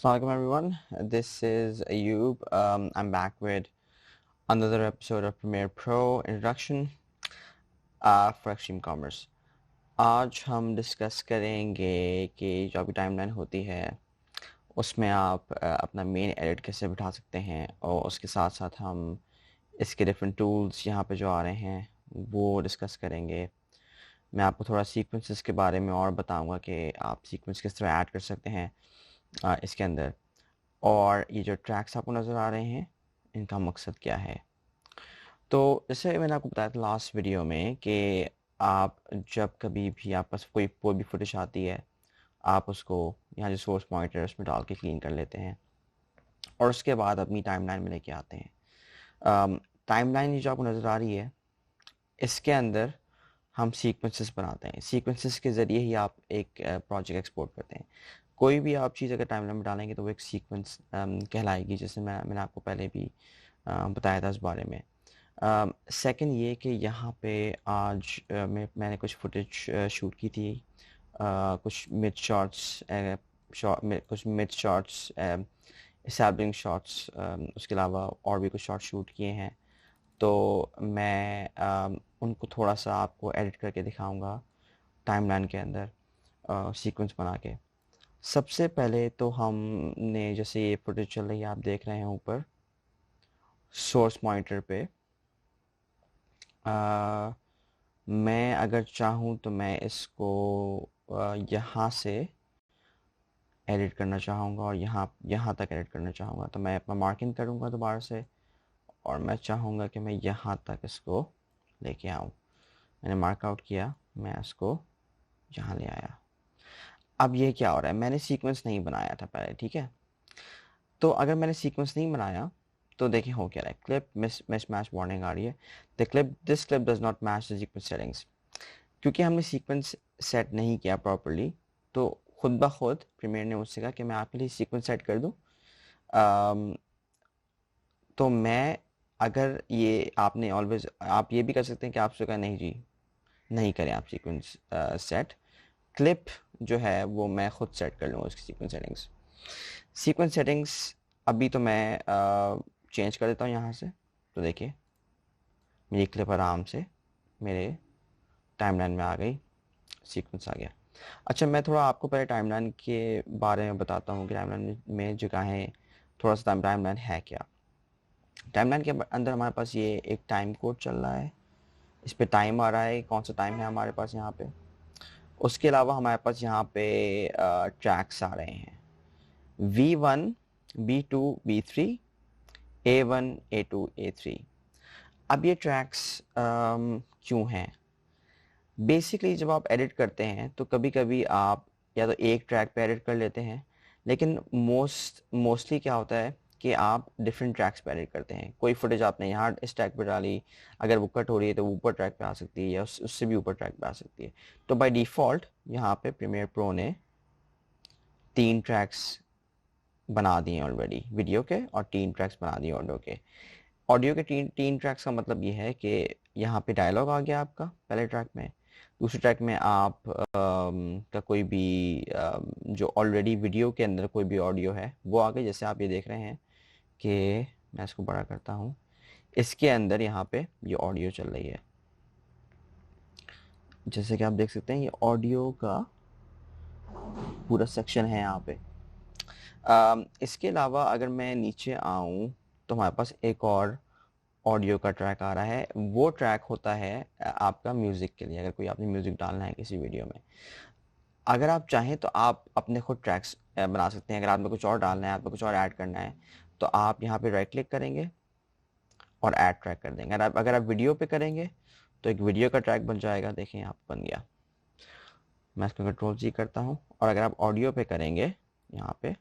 Assalamualaikum everyone. This is Ayub. I'm back with another episode of Premiere Pro Introduction for Extreme Commerce. आज हम discuss करेंगे कि जो अभी टाइमलाइन होती है उसमें आप अपना मेन एडिट कैसे बिठा सकते हैं और उसके साथ साथ हम इसके डिफरेंट टूल्स यहाँ पे जो आ रहे हैं वो डिस्कस करेंगे। मैं आपको थोड़ा सीक्वेंसेस के बारे में और बताऊंगा कि आप सीक्वेंस किस तरह ऐड कर सकते हैं इसके अंदर, और ये जो ट्रैक्स आपको नज़र आ रहे हैं इनका मकसद क्या है। तो जैसे मैंने आपको बताया था लास्ट वीडियो में कि आप जब कभी भी आप पास कोई भी फुटेज आती है, आप उसको यहाँ जो सोर्स पॉइंट है उसमें डाल के क्लीन कर लेते हैं और उसके बाद अपनी टाइमलाइन में लेके आते हैं। टाइमलाइन जो आपको नज़र आ रही है इसके अंदर हम सीक्वेंसेस बनाते हैं। सीक्वेंसेस के ज़रिए ही आप एक प्रोजेक्ट एक्सपोर्ट करते हैं। कोई भी आप चीज़ अगर टाइमलाइन में डालेंगे तो वो एक सीक्वेंस कहलाएगी, जैसे मैंने आपको पहले भी बताया था इस बारे में। सेकंड ये कि यहाँ पे आज मैंने कुछ फुटेज शूट की थी, कुछ मिड शॉट्स, कुछ मिड शॉट्स, एस्टैब्लिशिंग शॉट्स, उसके अलावा और भी कुछ शॉट शूट किए हैं। तो मैं उनको थोड़ा सा आपको एडिट करके दिखाऊंगा टाइमलाइन के अंदर सीक्वेंस बना के। सबसे पहले तो हमने, जैसे ये फुटेज चल रही है आप देख रहे हैं ऊपर सोर्स मॉनिटर पे, मैं अगर चाहूँ तो मैं इसको यहाँ से एडिट करना चाहूँगा और यहाँ यहाँ तक एडिट करना चाहूँगा। तो मैं अपना मार्किंग करूँगा दोबारा से और मैं चाहूँगा कि मैं यहाँ तक इसको लेके आऊँ। मैंने मार्क आउट किया, मैं इसको यहाँ ले आया। अब ये क्या हो रहा है, मैंने सीक्वेंस नहीं बनाया था पहले, ठीक है। तो अगर मैंने सीक्वेंस नहीं बनाया तो देखिए हो क्या रहा है, क्लिप मिसमैच वार्निंग आ रही है। This clip does not match the sequence settings. क्योंकि हमने सीक्वेंस सेट नहीं किया प्रॉपर्ली, तो खुद ब खुद प्रीमियर ने मुझसे कहा कि मैं आपके लिए सीक्वेंस सेट कर दूं। तो मैं, अगर ये आपने ऑलवेज, आप ये भी कर सकते हैं कि आपसे कहा नहीं जी नहीं करें आप सीक्वेंस सेट, क्लिप जो है वो मैं खुद सेट कर लूँगा उसकी सीक्वेंस सेटिंग्स। अभी तो मैं चेंज कर देता हूँ यहाँ से। तो देखिए मेरी क्लिप आराम से मेरे टाइमलाइन में आ गई, सीक्वेंस आ गया। अच्छा, मैं थोड़ा आपको पहले टाइमलाइन के बारे में बताता हूँ कि टाइमलाइन में जगहें, थोड़ा सा टाइमलाइन है क्या। टाइमलाइन के अंदर हमारे पास ये एक टाइम कोड चल रहा है, इस पर टाइम आ रहा है, कौन सा टाइम है हमारे पास यहाँ पे। उसके अलावा हमारे पास यहाँ पे ट्रैक्स आ रहे हैं, V1, B2, B3, A1, A2, A3। अब ये ट्रैक्स क्यों हैं? बेसिकली जब आप एडिट करते हैं तो कभी कभी आप या तो एक ट्रैक पे एडिट कर लेते हैं, लेकिन मोस्टली क्या होता है कि आप डिफरेंट ट्रैक्स पे एडिट करते हैं। कोई फुटेज आपने यहाँ इस ट्रैक पे डाली, अगर वो कट हो रही है तो वो ऊपर ट्रैक पे आ सकती है या उससे भी ऊपर ट्रैक पे आ सकती है। तो बाय डिफ़ॉल्ट यहाँ पे प्रीमियर प्रो ने 3 ट्रैक्स बना दिए हैं ऑलरेडी वीडियो के, और 3 ट्रैक्स बना दिए ऑडियो के। ऑडियो के तीन ट्रैक्स का मतलब ये है कि यहाँ पे डायलॉग आ गया आपका पहले ट्रैक में, दूसरे ट्रैक में आप का कोई भी जो ऑलरेडी वीडियो के अंदर कोई भी ऑडियो है वो आ गई। जैसे आप ये देख रहे हैं कि मैं इसको बड़ा करता हूँ, इसके अंदर यहाँ पे ये ऑडियो चल रही है। जैसे कि आप देख सकते हैं ये ऑडियो का पूरा सेक्शन है यहाँ पे। इसके अलावा अगर मैं नीचे आऊँ तो हमारे पास एक और ऑडियो का ट्रैक आ रहा है। वो ट्रैक होता है आपका म्यूज़िक के लिए, अगर कोई आपने म्यूज़िक डालना है किसी वीडियो में। अगर आप चाहें तो आप अपने खुद ट्रैक्स बना सकते हैं। अगर आपने कुछ और डालना है, आपको कुछ और ऐड करना है, तो आप यहाँ पे राइट क्लिक करेंगे और ऐड ट्रैक कर देंगे। अगर आप वीडियो पे करेंगे तो एक वीडियो का ट्रैक बन जाएगा। देखें यहाँ पे बन गया। मैं इसको Ctrl+G करता हूँ। और अगर आप ऑडियो पे करेंगे यहाँ पे,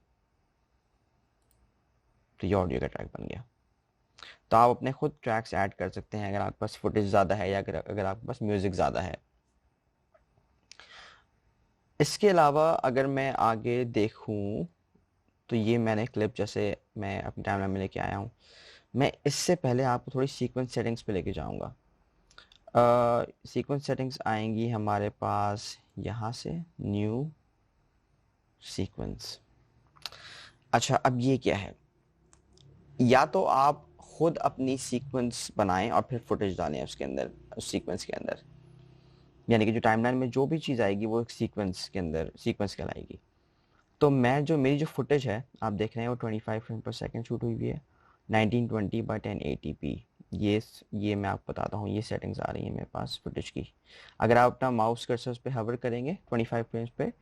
तो ये ऑडियो का ट्रैक बन गया। तो आप अपने खुद ट्रैक्स ऐड कर सकते हैं अगर आपके पास फुटेज ज़्यादा है या अगर आपके पास म्यूज़िक ज़्यादा है। इसके अलावा अगर मैं आगे देखूं तो ये मैंने क्लिप, जैसे मैं अपनी टाइमलाइन में लेके आया हूँ, मैं इससे पहले आपको थोड़ी सीक्वेंस सेटिंग्स पे लेके जाऊंगा। सीक्वेंस सेटिंग्स आएंगी हमारे पास यहाँ से, न्यू सीक्वेंस। अच्छा, अब ये क्या है, या तो आप खुद अपनी सीक्वेंस बनाएं और फिर फुटेज डालें उसके अंदर, उस सीक्वेंस के अंदर, यानी कि जो टाइमलाइन में जो भी चीज़ आएगी वो एक सीक्वेंस के अंदर सीक्वेंस कहलाएगी। तो मैं जो मेरी जो फुटेज है आप देख रहे हैं वो 25 फ्रेम पर सेकंड शूट हुई हुई है, 1920 बाई 1080p। ये मैं आपको बताता हूँ, ये सेटिंग्स आ रही हैं मेरे पास फुटेज की। अगर आप अपना माउस कर्सर उस पर हवर करेंगे 25 फ्रेम्स पे,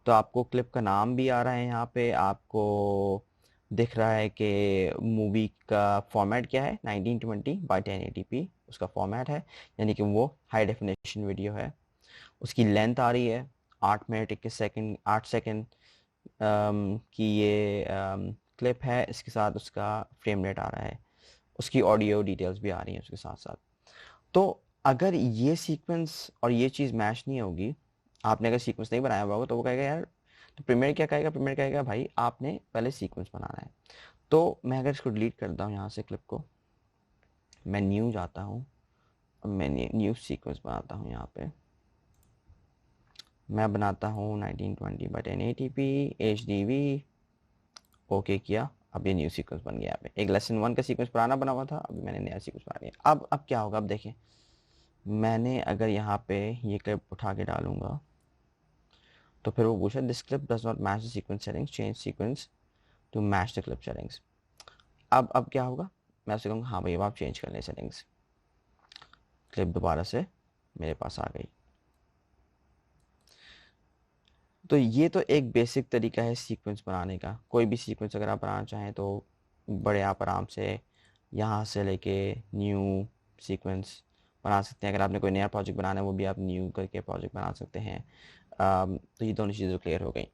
तो आपको क्लिप का नाम भी आ रहा है, यहाँ पे आपको दिख रहा है कि मूवी का फॉर्मेट क्या है, 1920 बाई 1080p उसका फॉर्मेट है, यानी कि वो हाई डेफिनेशन वीडियो है। उसकी लेंथ आ रही है 8 मिनट 21 सेकंड, 8 सेकंड की ये क्लिप है, इसके साथ उसका फ्रेम रेट आ रहा है, उसकी ऑडियो डिटेल्स भी आ रही हैं उसके साथ साथ। तो अगर ये सीक्वेंस और ये चीज़ मैच नहीं होगी, आपने अगर सीक्वेंस नहीं बनाया हुआ होगा, तो वो कहेगा यार, तो प्रीमियर क्या कहेगा, प्रीमियर कहेगा भाई आपने पहले सीक्वेंस बनाना है। तो मैं अगर इसको डिलीट करता हूँ यहाँ से क्लिप को, मैं न्यू जाता हूँ, और मैं न्यू सीक्वेंस बनाता हूँ, यहाँ पे मैं बनाता हूँ 1920 बाई 1080p HDV, ओके किया। अब ये न्यू सीक्वेंस बन गया। यहाँ पे एक लेसन 1 का सीक्वेंस पुराना बना हुआ था, अभी मैंने नया सीक्वेंस बना लिया। अब क्या होगा, अब देखें, मैंने अगर यहाँ पे ये क्लिप उठा के डालूंगा, तो फिर वो पूछा this clip does not match the sequence settings, change sequence to match the clip settings. अब क्या होगा, मैं आपसे कहूँगा हाँ भाई अब आप चेंज कर लें सेटिंग्स, क्लिप दोबारा से मेरे पास आ गई। तो ये तो एक बेसिक तरीका है सीक्वेंस बनाने का। कोई भी सीक्वेंस अगर आप बनाना चाहें तो बड़े आप आराम से यहाँ से लेके न्यू सीक्वेंस बना सकते हैं। अगर आपने कोई नया प्रोजेक्ट बनाना है वो भी आप न्यू करके प्रोजेक्ट बना सकते हैं। तो ये दोनों चीज़ें क्लियर हो गई।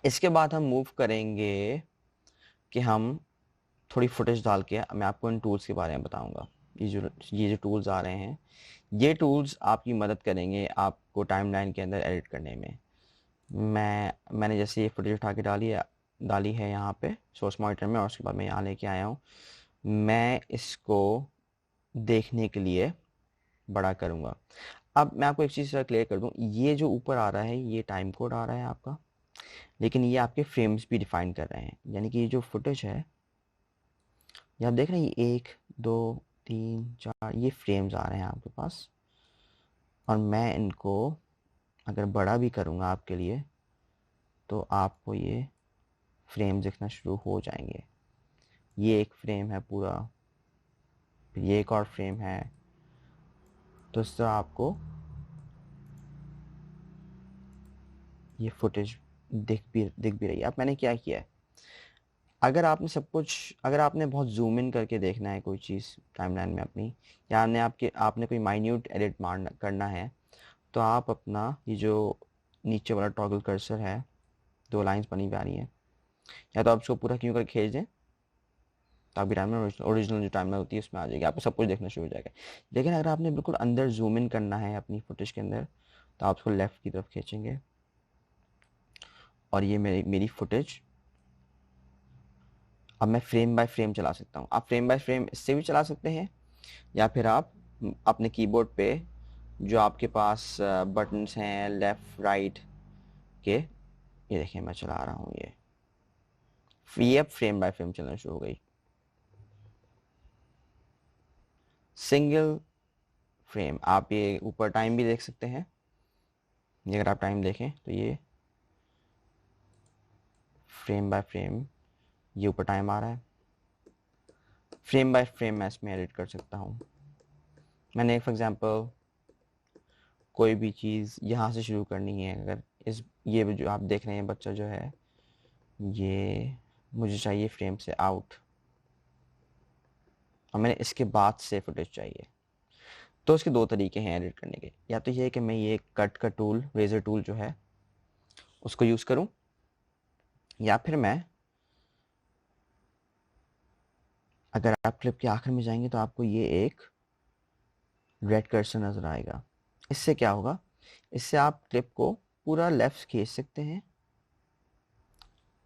इसके बाद हम मूव करेंगे कि हम थोड़ी फुटेज डाल के मैं आपको इन टूल्स के बारे में बताऊंगा। ये जो टूल्स आ रहे हैं, ये टूल्स आपकी मदद करेंगे आपको टाइमलाइन के अंदर एडिट करने में। मैंने जैसे ये फुटेज उठा के डाली है यहाँ पे सोर्स मॉनिटर में, और उसके बाद मैं यहाँ लेके आया हूँ। मैं इसको देखने के लिए बड़ा करूँगा। अब मैं आपको एक चीज़ क्लियर कर दूँ, ये जो ऊपर आ रहा है ये टाइम कोड आ रहा है आपका, लेकिन ये आपके फ्रेम्स भी डिफाइन कर रहे हैं। यानी कि ये जो फुटेज है, ये आप देख रहे हैं, ये 1 2 3 4 ये फ्रेम्स आ रहे हैं आपके पास, और मैं इनको अगर बड़ा भी करूँगा आपके लिए, तो आपको ये फ्रेम दिखना शुरू हो जाएंगे। ये एक फ्रेम है पूरा, फिर ये एक और फ्रेम है। तो इस तरह आपको ये फुटेज दिख भी रही है। अब मैंने क्या किया है, अगर आपने बहुत जूम इन करके देखना है कोई चीज़ टाइमलाइन में अपनी, या आपने कोई माइन्यूट एडिट करना है, तो आप अपना ये जो नीचे वाला टॉगल कर्सर है, 2 लाइंस बनी हुई आ रही हैं, या तो आप इसको पूरा क्यों कर खींच दें, ताकि टाइमलाइन ओरिजिनल जो टाइमलाइन होती है उसमें आ जाएगी, आपको सब कुछ देखना शुरू हो जाएगा। लेकिन अगर आपने बिल्कुल अंदर जूम इन करना है अपनी फुटेज के अंदर, तो आप उसको लेफ़्ट की तरफ खींचेंगे, और ये मेरी फुटेज अब मैं फ्रेम बाय फ्रेम चला सकता हूँ। आप फ्रेम बाय फ्रेम इससे भी चला सकते हैं, या फिर आप अपने कीबोर्ड पे जो आपके पास बटन्स हैं लेफ़्ट राइट के, ये देखिए मैं चला रहा हूँ, ये अब फ्रेम बाय फ्रेम चलना शुरू हो गई। सिंगल फ्रेम, आप ये ऊपर टाइम भी देख सकते हैं, ये अगर आप टाइम देखें तो ये फ्रेम बाय फ्रेम, ये ऊपर टाइम आ रहा है। फ्रेम बाय फ्रेम मैं इसमें एडिट कर सकता हूँ। मैंने फॉर एग्जांपल कोई भी चीज़ यहाँ से शुरू करनी है, अगर ये जो आप देख रहे हैं बच्चा जो है, ये मुझे चाहिए फ्रेम से आउट, और मैंने इसके बाद से फुटेज चाहिए। तो इसके 2 तरीके हैं एडिट करने के, या तो ये है कि मैं ये कट का टूल, रेजर टूल जो है उसको यूज़ करूं, या फिर मैं, अगर आप क्लिप के आखिर में जाएंगे तो आपको ये एक रेड कर्सर नज़र आएगा। इससे क्या होगा, इससे आप क्लिप को पूरा लेफ्ट खींच सकते हैं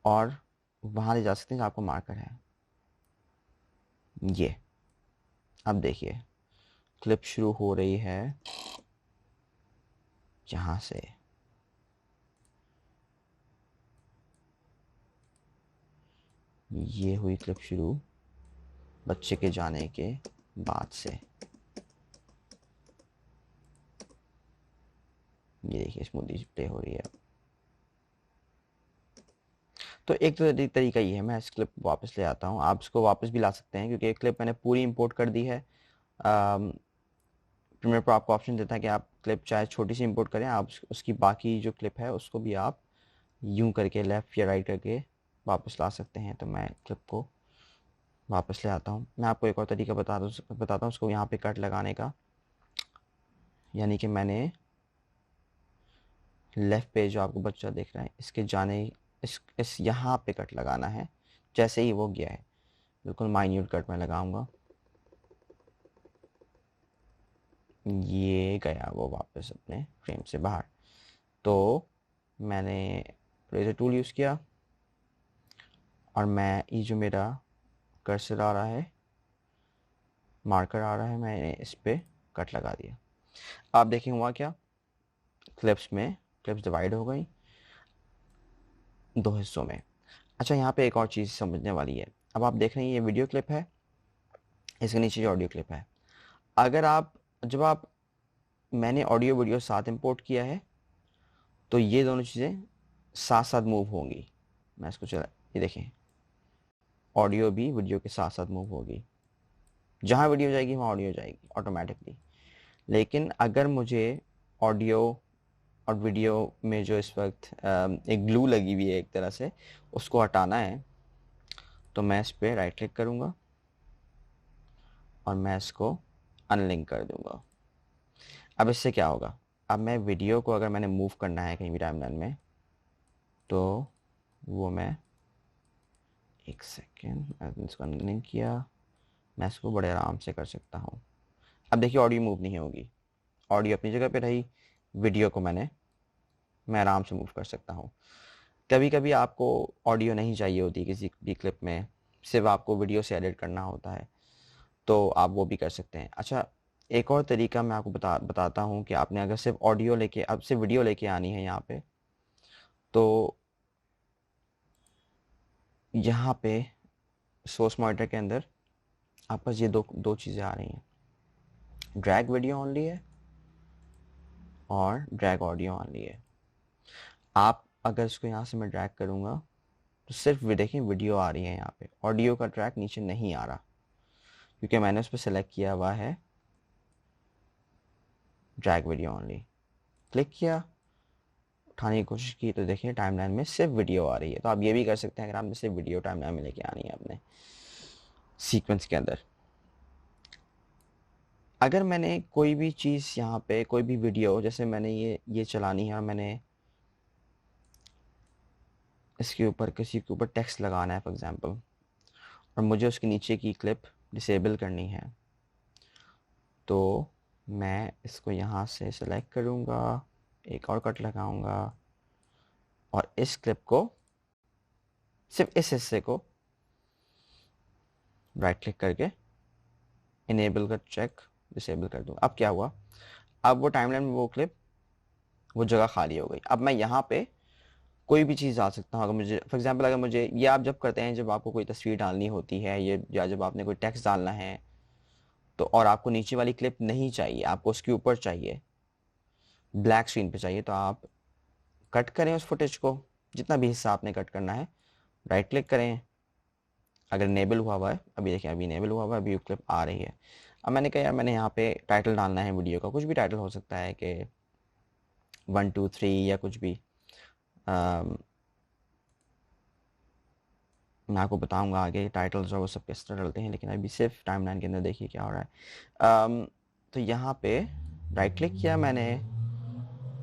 और वहाँ ले जा सकते हैं जहाँ आपको मार्कर है। ये अब देखिए क्लिप शुरू हो रही है यहाँ से, ये हुई क्लिप शुरू बच्चे के जाने के बाद से। ये देखिए स्मूथली प्ले हो रही है। तो एक तो तरीका ये है, मैं इस क्लिप वापस ले आता हूँ। आप इसको वापस भी ला सकते हैं क्योंकि एक क्लिप मैंने पूरी इंपोर्ट कर दी है। प्रीमियर प्रो आपको ऑप्शन देता है कि आप क्लिप चाहे छोटी सी इंपोर्ट करें, आप उसकी बाकी जो क्लिप है उसको भी आप यूं करके लेफ़्ट या राइट करके वापस ला सकते हैं। तो मैं क्लिप को वापस ले आता हूँ। मैं आपको एक और तरीका बताता हूँ उसको यहाँ पे कट लगाने का। यानी कि मैंने लेफ़्ट पे जो आपको बच्चा देख रहा है इसके जाने इस यहाँ पे कट लगाना है। जैसे ही वो गया है बिल्कुल माइन्यूट कट मैं लगाऊंगा। ये गया वो वापस अपने फ्रेम से बाहर। तो मैंने इरेजर टूल यूज़ किया और मैं ये जो मेरा कर्सर आ रहा है, मार्कर आ रहा है, मैंने इस पर कट लगा दिया। आप देखें हुआ क्या, क्लिप्स डिवाइड हो गई दो हिस्सों में। अच्छा, यहाँ पे एक और चीज़ समझने वाली है। अब आप देख रहे हैं ये वीडियो क्लिप है, इसके नीचे जो ऑडियो क्लिप है। अगर आप मैंने ऑडियो वीडियो साथ इंपोर्ट किया है तो ये दोनों चीज़ें साथ साथ मूव होंगी। मैं इसको चला, ये देखें ऑडियो भी वीडियो के साथ साथ मूव होगी। जहाँ वीडियो जाएगी वहाँ ऑडियो जाएगी ऑटोमेटिकली। लेकिन अगर मुझे ऑडियो और वीडियो में जो इस वक्त एक ग्लू लगी हुई है एक तरह से, उसको हटाना है तो मैं इस पर राइट क्लिक करूँगा और मैं इसको अनलिंक कर दूँगा। अब इससे क्या होगा, अब मैं वीडियो को अगर मैंने मूव करना है कहीं भी टाइमलाइन में तो वो मैं एक सेकेंड, मैंने इसको अनलिंक किया, मैं इसको बड़े आराम से कर सकता हूँ। अब देखिए ऑडियो मूव नहीं होगी, ऑडियो अपनी जगह पे रही, वीडियो को मैं आराम से मूव कर सकता हूँ। कभी कभी आपको ऑडियो नहीं चाहिए होती किसी भी क्लिप में, सिर्फ आपको वीडियो से एडिट करना होता है, तो आप वो भी कर सकते हैं। अच्छा, एक और तरीका मैं आपको बताता हूँ कि आपने अगर सिर्फ ऑडियो लेके अब सिर्फ वीडियो लेके आनी है यहाँ पे, तो यहाँ पे सोर्स मॉनिटर के अंदर आप पास ये दो चीज़ें आ रही हैं, ड्रैग वीडियो ऑनली है और ड्रैग ऑडियो ऑनली है। आप अगर इसको यहाँ से मैं ड्रैग करूँगा तो सिर्फ देखें वीडियो आ रही है यहाँ पे, ऑडियो का ट्रैक नीचे नहीं आ रहा क्योंकि मैंने उस पर सेलेक्ट किया हुआ है ड्रैग वीडियो ऑनली। क्लिक किया, उठाने की कोशिश की तो देखिए टाइमलाइन में सिर्फ वीडियो आ रही है। तो आप ये भी कर सकते हैं अगर आपने सिर्फ वीडियो टाइमलाइन में लेके आनी है अपने सीक्वेंस के अंदर। अगर मैंने कोई भी चीज़ यहाँ पे कोई भी वीडियो, जैसे मैंने ये चलानी है और मैंने इसके ऊपर किसी के ऊपर टेक्स्ट लगाना है फॉर एग्जांपल, और मुझे उसके नीचे की क्लिप डिसेबल करनी है, तो मैं इसको यहाँ से सेलेक्ट करूँगा, एक और कट लगाऊंगा और इस क्लिप को, सिर्फ इस हिस्से को राइट क्लिक करके इनेबल का चेक डिसेबल कर दूँ। अब क्या हुआ, अब वो टाइमलाइन में वो क्लिप, वो जगह खाली हो गई। अब मैं यहाँ पे कोई भी चीज़ डाल सकता हूँ। अगर मुझे फॉर एग्जांपल, अगर मुझे, ये आप जब करते हैं जब आपको कोई तस्वीर डालनी होती है ये, या जब आपने कोई टेक्स्ट डालना है तो, और आपको नीचे वाली क्लिप नहीं चाहिए, आपको उसके ऊपर चाहिए, ब्लैक स्क्रीन पे चाहिए, तो आप कट करें उस फुटेज को, जितना भी हिस्सा आपने कट करना है, राइट क्लिक करें। अगर इनेबल हुआ है, अभी देखिए अभी इनेबल हुआ है, अभी क्लिप आ रही है। अब मैंने कहा यार मैंने यहाँ पे टाइटल डालना है वीडियो का, कुछ भी टाइटल हो सकता है कि 1 2 3 या कुछ भी। मैं आपको बताऊंगा आगे टाइटल्स और वो सब किस तरह डलते हैं, लेकिन अभी सिर्फ टाइमलाइन के अंदर देखिए क्या हो रहा है। तो यहाँ पे राइट क्लिक किया मैंने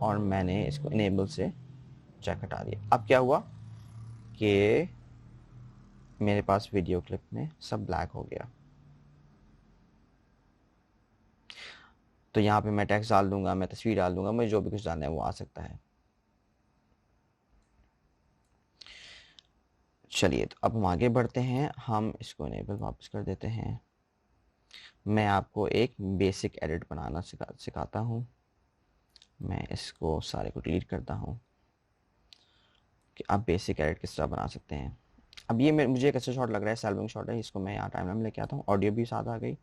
और मैंने इसको इनेबल से चेक हटा दिया। अब क्या हुआ कि मेरे पास वीडियो क्लिप में सब ब्लैक हो गया। तो यहाँ पे मैं टेक्स्ट डाल दूंगा, मैं तस्वीर डाल दूंगा, मुझे जो भी कुछ डालना है वो आ सकता है। चलिए, तो अब हम आगे बढ़ते हैं, हम इसको इनेबल वापस कर देते हैं। मैं आपको एक बेसिक एडिट बनाना सिखाता हूँ। मैं इसको सारे को डिलीट करता हूँ कि आप बेसिक एडिट किस तरह बना सकते हैं। अब ये मुझे एक अच्छा शॉट लग रहा है, सैल्विंग शॉट है, इसको मैं यहाँ टाइमलाइन में लेके आता हूँ। ऑडियो भी साथ आ गई।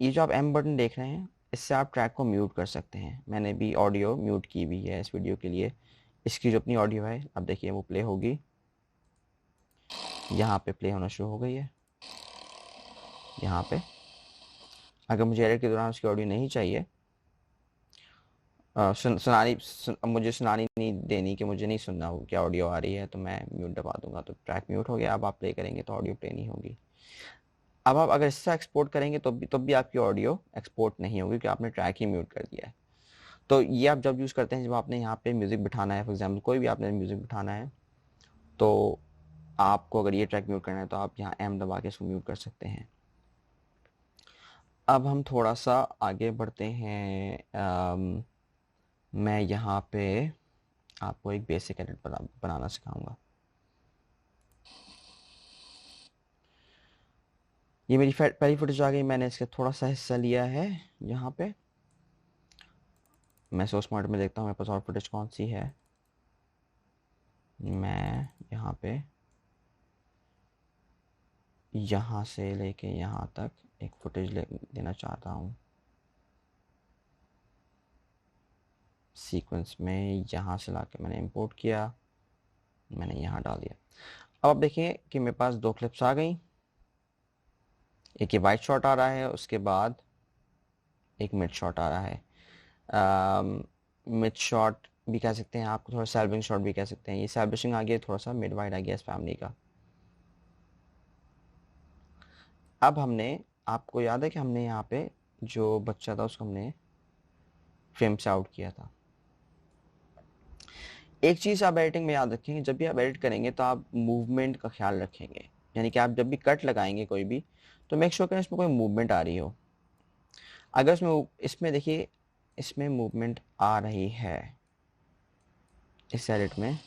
ये जो आप एम बटन देख रहे हैं, इससे आप ट्रैक को म्यूट कर सकते हैं। मैंने भी ऑडियो म्यूट की हुई है इस वीडियो के लिए। इसकी जो अपनी ऑडियो है, अब देखिए वो प्ले होगी, यहाँ पे प्ले होना शुरू हो गई है। यहाँ पे अगर मुझे एडिट के दौरान उसकी ऑडियो नहीं चाहिए, मुझे सुनानी नहीं देनी कि मुझे नहीं सुनना हो क्या ऑडियो आ रही है, तो मैं म्यूट दबा दूंगा, तो ट्रैक म्यूट हो गया। अब आप प्ले करेंगे तो ऑडियो प्ले नहीं होगी। अब आप अगर इससे एक्सपोर्ट करेंगे तो भी आपकी ऑडियो एक्सपोर्ट नहीं होगी, क्योंकि आपने ट्रैक ही म्यूट कर दिया है। तो ये आप जब यूज़ करते हैं, जब आपने यहाँ पे म्यूज़िक बिठाना है, फॉर एग्जाम्पल कोई भी आपने म्यूज़िक बिठाना है, तो आपको अगर ये ट्रैक म्यूट करना है तो आप यहाँ एम दबा के इसको म्यूट कर सकते हैं। अब हम थोड़ा सा आगे बढ़ते हैं। मैं यहाँ पे आपको एक बेसिक एडिट बनाना सिखाऊंगा। ये मेरी पहली फुटेज आ गई, मैंने इसका थोड़ा सा हिस्सा लिया है यहाँ पे। मैं सोर्स मॉड में देखता हूँ मेरे पास और फुटेज कौन सी है। मैं यहाँ पे यहाँ से लेके यहाँ तक एक फुटेज देना चाहता हूँ सीक्वेंस में। यहाँ से लाके मैंने इंपोर्ट किया, मैंने यहाँ डाल दिया। अब आप देखिए कि मेरे पास दो क्लिप्स आ गई। एक ये वाइट शॉट आ रहा है, उसके बाद एक मिड शॉट आ रहा है। मिड शॉट भी कह सकते हैं आप, थोड़ा सैल्विंग शॉट भी कह सकते हैं। ये सैल्विशिंग आ गया, थोड़ा सा मिड वाइड आ गया इस फैमिली का। अब हमने, आपको याद है कि हमने यहाँ पे जो बच्चा था उसको हमने फ्रेम से आउट किया था। एक चीज़ आप एडिटिंग में याद रखेंगे, जब भी आप एडिट करेंगे तो आप मूवमेंट का ख्याल रखेंगे। यानी कि आप जब भी कट लगाएंगे कोई भी, तो मेक श्योर करें इसमें कोई मूवमेंट आ रही हो। अगर इसमें देखिए, इसमें मूवमेंट आ रही है इस एडिट में,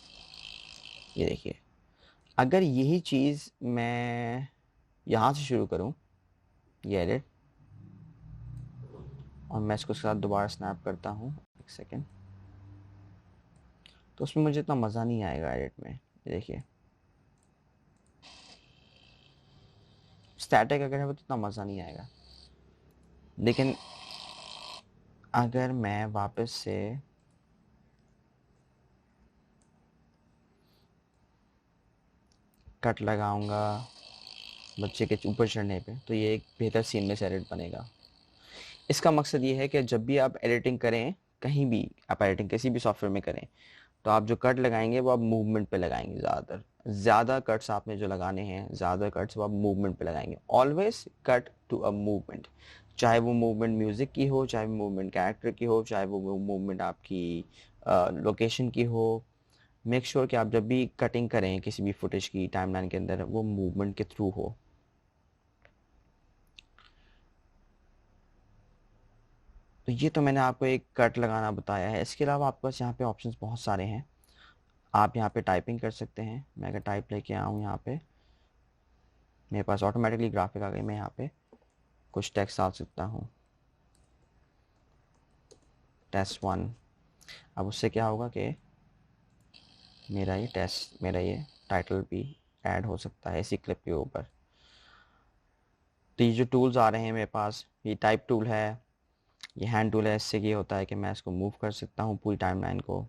ये देखिए। अगर यही चीज़ मैं यहाँ से शुरू करूँ, ये एडिट, और मैं इसको साथ दोबारा स्नैप करता हूँ, एक सेकेंड, तो उसमें मुझे इतना मज़ा नहीं आएगा एडिट में। ये देखिए, स्टैटिक अगर है वो तो इतना मज़ा नहीं आएगा। लेकिन अगर मैं वापस से कट लगाऊंगा बच्चे के ऊपर चढ़ने पे, तो ये एक बेहतर सीमलेस एडिट बनेगा। इसका मकसद ये है कि जब भी आप एडिटिंग करें, कहीं भी आप एडिटिंग किसी भी सॉफ्टवेयर में करें, तो आप जो कट लगाएंगे वो आप मूवमेंट पे लगाएंगे। ज़्यादा कट्स आपने जो लगाने हैं, ज़्यादा कट्स वो आप मूवमेंट पे लगाएंगे। Always cut to a movement, चाहे वो मूवमेंट म्यूज़िक की हो, चाहे वो मूवमेंट कैरेक्टर की हो, चाहे वो मूवमेंट आपकी लोकेशन की हो। मेक श्योर कि आप जब भी कटिंग करें किसी भी फुटेज की टाइमलाइन के अंदर, वो मूवमेंट के थ्रू हो। तो ये तो मैंने आपको एक कट लगाना बताया है। इसके अलावा आपके पास यहाँ पे ऑप्शंस बहुत सारे हैं। आप यहाँ पे टाइपिंग कर सकते हैं। मैं अगर टाइप लेके आऊँ यहाँ पे, मेरे पास ऑटोमेटिकली ग्राफिक आ गई। मैं यहाँ पे कुछ टेक्स्ट डाल सकता हूँ, टेस्ट 1। अब उससे क्या होगा कि मेरा ये टाइटल भी ऐड हो सकता है इसी क्लिप के ऊपर। तो ये जो टूल्स आ रहे हैं मेरे पास, ये टाइप टूल है, ये हैंड टूल है। इससे ये होता है कि मैं इसको मूव कर सकता हूँ पूरी टाइमलाइन को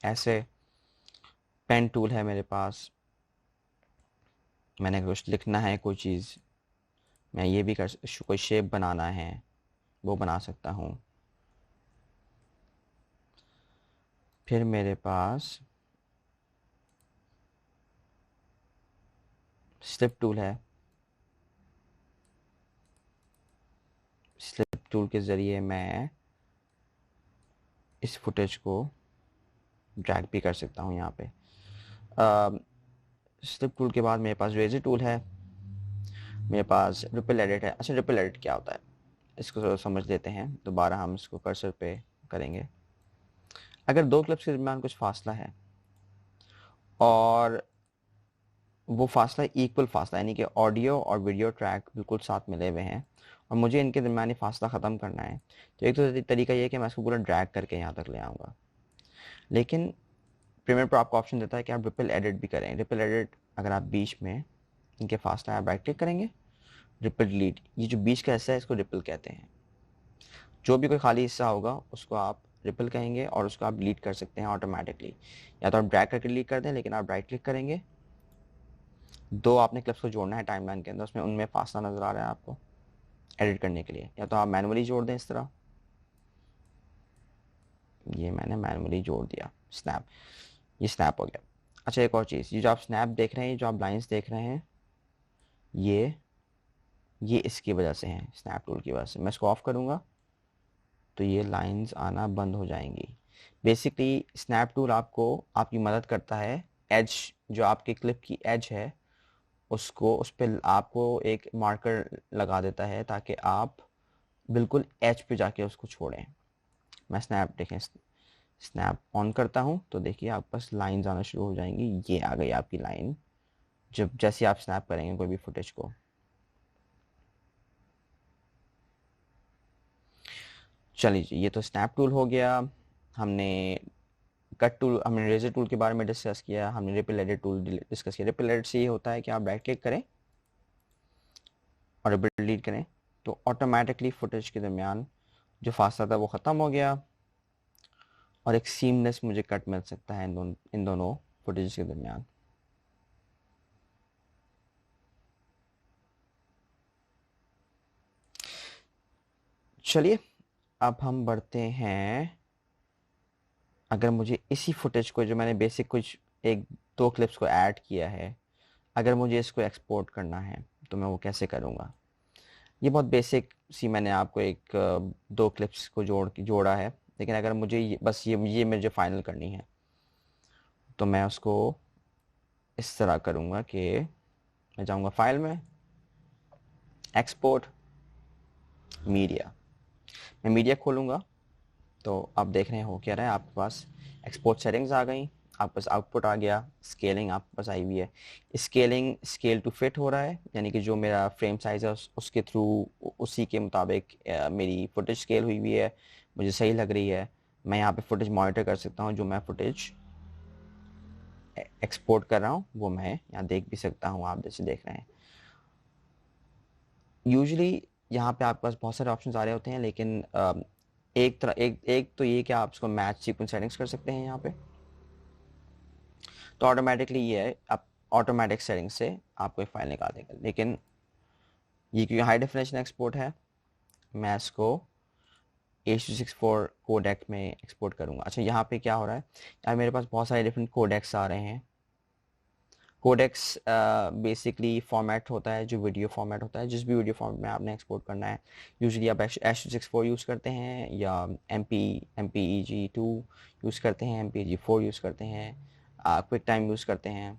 ऐसे। पेन टूल है मेरे पास, मैंने कुछ लिखना है कोई चीज़, मैं ये भी कोई शेप बनाना है वो बना सकता हूँ। फिर मेरे पास स्लिप टूल है। स्लिप टूल के ज़रिए मैं इस फुटेज को ड्रैग भी कर सकता हूँ यहाँ पे। स्लिप टूल के बाद मेरे पास रेजर टूल है, मेरे पास रिपल एडिट है। अच्छा, रिपल एडिट क्या होता है इसको समझ लेते हैं। दोबारा हम इसको कर्सर पे करेंगे। अगर दो क्लिप्स के दरमियान कुछ फासला है और वो फासला इक्वल फासला, यानी कि ऑडियो और वीडियो ट्रैक बिल्कुल साथ मिले हुए हैं, और मुझे इनके दरमियानी फासला ख़त्म करना है, तो एक तो तरीका ये है कि मैं इसको पूरा ड्रैग करके यहाँ तक ले आऊँगा। लेकिन प्रीमियर प्रो आपको ऑप्शन देता है कि आप रिपल एडिट भी करें। रिपल एडिट अगर आप बीच में इनके फासला आप राइट क्लिक करेंगे, रिपल डिलीट, ये जो बीच का हिस्सा है इसको रिपल कहते हैं। जो भी कोई खाली हिस्सा होगा उसको आप रिपल कहेंगे और उसको आप डिलीट कर सकते हैं ऑटोमेटिकली। या तो आप ड्रैग करके डिलीट कर दें, लेकिन आप राइट क्लिक करेंगे, दो आपने क्लिप्स को जोड़ना है टाइमलाइन के अंदर, उसमें उनमें फासला नज़र आ रहा है आपको एडिट करने के लिए, या तो आप मैनुअली जोड़ दें इस तरह। ये मैंने मैनुअली जोड़ दिया, स्नैप, ये स्नैप हो गया। अच्छा एक और चीज़, ये जो आप स्नैप देख रहे हैं, जो आप लाइंस देख रहे हैं, ये इसकी वजह से हैं, स्नैप टूल की वजह से। मैं इसको ऑफ करूँगा तो ये लाइंस आना बंद हो जाएंगी। बेसिकली स्नैप टूल आपको आपकी मदद करता है, एज जो आपके क्लिप की एज है उसको, उस पर आपको एक मार्कर लगा देता है ताकि आप बिल्कुल एज पे जाके उसको छोड़ें। मैं स्नैप देखें, स्नैप ऑन करता हूँ तो देखिए आपके पास लाइंस आना शुरू हो जाएंगी। ये आ गई आपकी लाइन जब जैसे आप स्नैप करेंगे कोई भी फुटेज को। चलिए जी, ये तो स्नैप टूल हो गया। हमने कट टूल, हमने रेजर टूल के बारे में डिस्कस किया, हमने रिपल एडिट टूल डिस्कस किया। रिपल एडिट से ये होता है कि आप राइट क्लिक करें और रिपल डिलीट करें तो ऑटोमेटिकली फुटेज के दरमियान जो फासला था वो ख़त्म हो गया और एक सीमलेस मुझे कट मिल सकता है इन दोनों फुटेज के दरमियान। चलिए अब हम बढ़ते हैं, अगर मुझे इसी फुटेज को जो मैंने बेसिक कुछ एक दो क्लिप्स को ऐड किया है, अगर मुझे इसको एक्सपोर्ट करना है तो मैं वो कैसे करूँगा। ये बहुत बेसिक सी मैंने आपको एक दो क्लिप्स को जोड़ा है, लेकिन अगर मुझे बस ये मुझे फाइनल करनी है तो मैं उसको इस तरह करूँगा कि मैं जाऊँगा फाइल में, एक्सपोर्ट, मीडिया। मैं मीडिया खोलूँगा तो आप देख रहे हैं हो क्या रहा है, आपके पास एक्सपोर्ट सेटिंग्स आ गई, आपके पास आउटपुट आ गया, स्केलिंग आपके पास आई हुई है। स्केलिंग स्केल टू फिट हो रहा है, यानी कि जो मेरा फ्रेम साइज़ है उसके थ्रू उसी के मुताबिक मेरी फुटेज स्केल हुई हुई है, मुझे सही लग रही है। मैं यहाँ पे फुटेज मॉनिटर कर सकता हूँ, जो मैं फुटेज एक्सपोर्ट कर रहा हूँ वो मैं यहाँ देख भी सकता हूँ, आप जैसे देख रहे हैं। यूजुअली यहाँ पे आपके पास बहुत सारे ऑप्शंस आ रहे होते हैं, लेकिन एक तो ये कि आप इसको मैच सीक्वेंस सेटिंग्स कर सकते हैं यहाँ पे, तो ऑटोमेटिकली ये है, आप ऑटोमेटिक सेटिंग से आपको एक फाइल निकाल देगा। लेकिन ये क्योंकि हाई डेफिनेशन एक्सपोर्ट है, मैं इसको H.264 कोडेक में एक्सपोर्ट करूँगा। अच्छा यहाँ पे क्या हो रहा है, यार मेरे पास बहुत सारे डिफरेंट कोडेक्स आ रहे हैं। कोडेक्स बेसिकली फॉर्मेट होता है जो वीडियो फॉर्मेट होता है, जिस भी वीडियो फॉर्मेट में आपने एक्सपोर्ट करना है। यूजुअली आप H.264 यूज़ करते हैं या MPEG 2 यूज़ करते हैं, MPEG 4 यूज़ करते हैं, क्विक टाइम यूज़ करते हैं,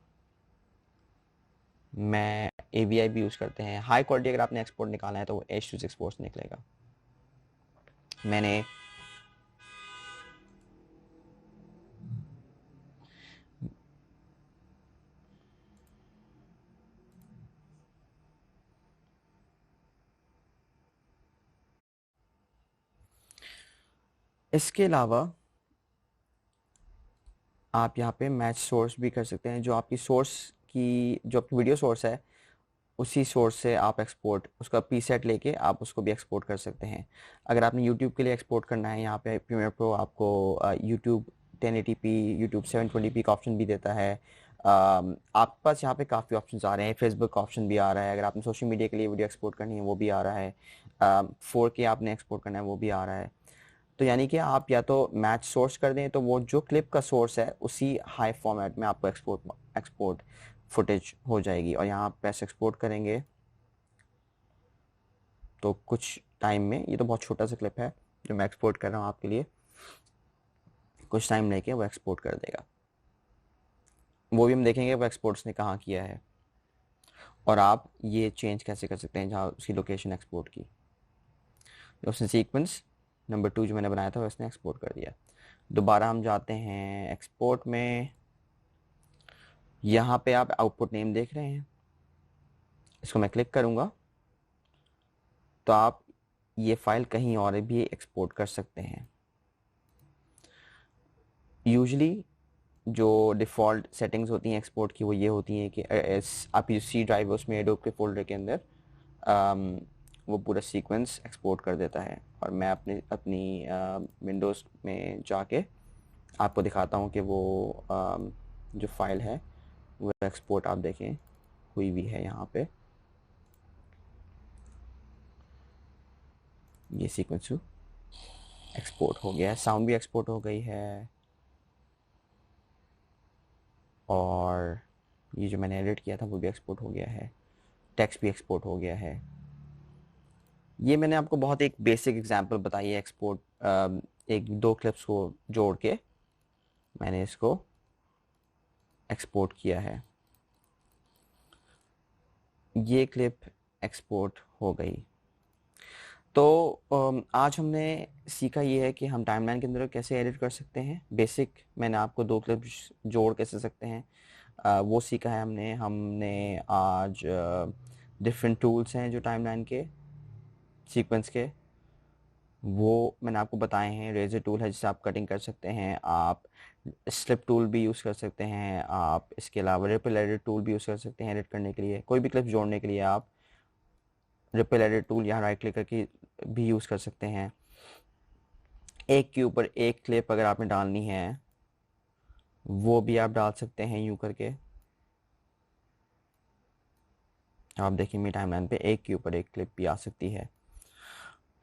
मैं AVI भी यूज़ करते हैं। हाई क्वालिटी अगर आपने एक्सपोर्ट निकालना है तो वो H.264 से निकलेगा। मैंने इसके अलावा आप यहाँ पे मैच सोर्स भी कर सकते हैं, जो आपकी सोर्स की जो आपकी वीडियो सोर्स है उसी सोर्स से आप एक्सपोर्ट उसका प्रीसेट लेके आप उसको भी एक्सपोर्ट कर सकते हैं। अगर आपने यूट्यूब के लिए एक्सपोर्ट करना है, यहाँ पे प्रीमियर प्रो आपको यूट्यूब 1080p, यूट्यूब 720p का ऑप्शन भी देता है। आपके पास यहाँ पे काफ़ी ऑप्शन आ रहे हैं, फेसबुक का ऑप्शन भी आ रहा है, अगर आपने सोशल मीडिया के लिए वीडियो एक्सपोर्ट करनी है वो भी आ रहा है, 4K आपने एक्सपोर्ट करना है वो भी आ रहा है। तो यानी कि आप या तो मैच सोर्स कर दें तो वो जो क्लिप का सोर्स है उसी हाई फॉर्मेट में आपको एक्सपोर्ट फुटेज हो जाएगी, और यहाँ आप पैसे एक्सपोर्ट करेंगे तो कुछ टाइम में, ये तो बहुत छोटा सा क्लिप है जो मैं एक्सपोर्ट कर रहा हूँ आपके लिए, कुछ टाइम लेके वो एक्सपोर्ट कर देगा। वो भी हम देखेंगे वो एक्सपोर्ट्स ने कहाँ किया है और आप ये चेंज कैसे कर सकते हैं जहाँ उसकी लोकेशन एक्सपोर्ट की। उसने सीक्वेंस नंबर 2 जो मैंने बनाया था उसने एक्सपोर्ट कर दिया। दोबारा हम जाते हैं एक्सपोर्ट में, यहाँ पे आप आउटपुट नेम देख रहे हैं, इसको मैं क्लिक करूँगा तो आप ये फाइल कहीं और भी एक्सपोर्ट कर सकते हैं। यूजुअली जो डिफ़ॉल्ट सेटिंग्स होती हैं एक्सपोर्ट की वो ये होती हैं कि आपकी जो सी ड्राइव है उसमें एडोब के फोल्डर के अंदर वो पूरा सीक्वेंस एक्सपोर्ट कर देता है। और मैं अपनी विंडोज़ में जाके आपको दिखाता हूँ कि वो जो फाइल है वो एक्सपोर्ट आप देखें हुई भी है। यहाँ पे ये सीक्वेंस एक्सपोर्ट हो गया है, साउंड भी एक्सपोर्ट हो गई है, और ये जो मैंने एडिट किया था वो भी एक्सपोर्ट हो गया है, टेक्स्ट भी एक्सपोर्ट हो गया है। ये मैंने आपको बहुत एक बेसिक एग्जांपल बताई है एक्सपोर्ट, एक दो क्लिप्स को जोड़ के मैंने इसको एक्सपोर्ट किया है। ये क्लिप एक्सपोर्ट हो गई। तो आज हमने सीखा ये है कि हम टाइमलाइन के अंदर कैसे एडिट कर सकते हैं। बेसिक मैंने आपको दो क्लिप्स जोड़ कैसे सकते हैं वो सीखा है हमने आज डिफरेंट टूल्स हैं जो टाइमलाइन के सीक्वेंस के, वो मैंने आपको बताए हैं। रेजर टूल है जिससे आप कटिंग कर सकते हैं, आप स्लिप टूल भी यूज़ कर सकते हैं, आप इसके अलावा रिपल एडिट टूल भी यूज़ कर सकते हैं एडिट करने के लिए। कोई भी क्लिप जोड़ने के लिए आप रिपल एडिट टूल यहाँ राइट क्लिक करके भी यूज़ कर सकते हैं। एक के ऊपर एक क्लिप अगर आपने डालनी है वो भी आप डाल सकते हैं यूँ करके। आप देखिए मेरी टाइमलाइन पे एक के ऊपर एक क्लिप भी आ सकती है।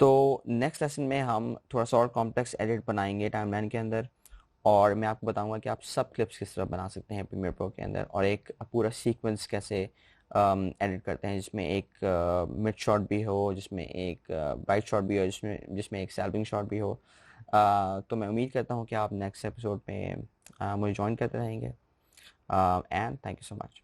तो नेक्स्ट लेसन में हम थोड़ा सा और कॉम्प्लेक्स एडिट बनाएंगे टाइमलाइन के अंदर, और मैं आपको बताऊंगा कि आप सब क्लिप्स किस तरह बना सकते हैं प्रीमियर प्रो के अंदर, और एक पूरा सीक्वेंस कैसे एडिट करते हैं जिसमें एक मिड शॉट भी हो, जिसमें एक ब्राइट शॉट भी हो, जिसमें जिसमें एक सैल्विंग शॉट भी हो। तो मैं उम्मीद करता हूँ कि आप नेक्स्ट एपिसोड में मुझे ज्वाइन करते रहेंगे, and thank you so much.